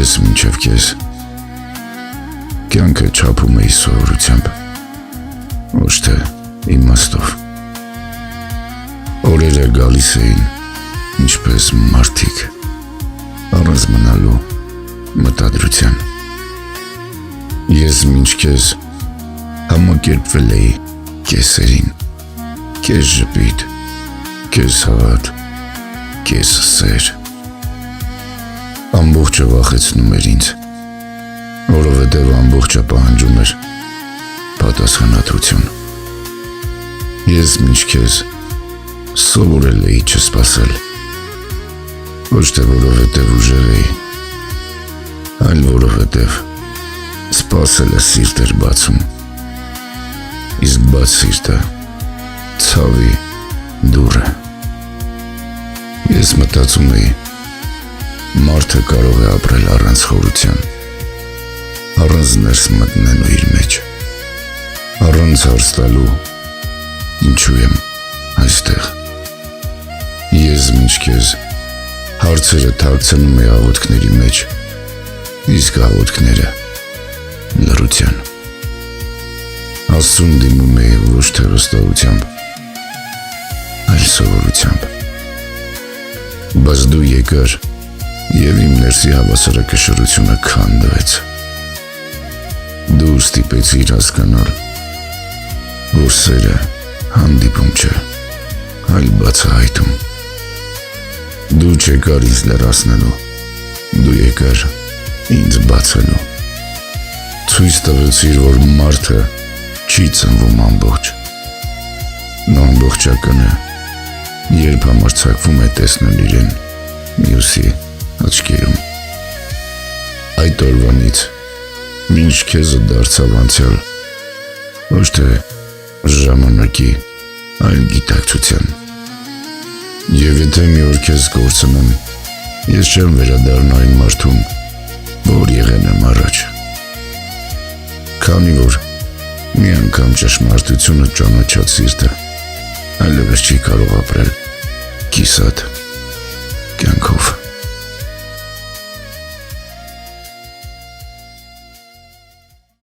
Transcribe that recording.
Ես մինչև քեզ կյանքը չափում էի սովորությամբ, ոչ թե իմաստով։ Օրերը գալիս էին, ինչպես մարդիկ, առանց մնալու մտադրության։ Ես մինչ քեզ համակերպվել էի կեսերին, քեզ ժպիտ, քեզ հավատ, քեզ սեր։ Ամբողջը վախեցնում էր ինձ, որովհետև ամբողջը պահանջում էր պատասխանատվություն։ Ես մինչ քեզ սովորել էի չսպասել, ոչ թե որովհետև ուժեղ էի, այլ որովհետև սպասելը սիրտ էր բացում, իսկ բաց սիրտը ցավի դուռ է։ Ես մտածում էի, մարդը կարող է ապրել առանց խորության, առանց ներս մտնելու իր մեջ, առանց հարց տալու ինչու եմ այստեղ։ Ես մինչ քեզ հարցերը թաքցնում էի աղոթքների մեջ, իսկ աղոթքները լռության։ Աստծուն դիմում էի ոչ թե վստահությամբ, այլ սովորությամբ։ Բայց դու եկար և իմ ներսի հավասարակշռությունը քանդվեց։ Դու ստիպեցիր հասկանալ, որ սերը հանդիպում չէ, այլ բացահայտում։ Դու չեկար ինձ լրացնելու, դու եկար ինձ բացելու։ Ցույց տվեցիր, որ մարդը չի ծնվում ամբողջ։ Նա ամբողջական է, երբ համարձակվում է տեսնել իրեն մյուսի աչքերում։ Այդ օրվանից մինչ քեզը դարձավ անցյալ, ոչ թե ժամանակի, այլ գիտակցության։ Եվ եթե մի օր քեզ կորցնեմ, ես չեմ վերադառնա այն մարդուն, որ եղել եմ առաջ։ Քանի որ մի անգամ ճշմարտությունը ճանաչած սիրտը այլևս չի կարող ապրել կիսատ կյանքով։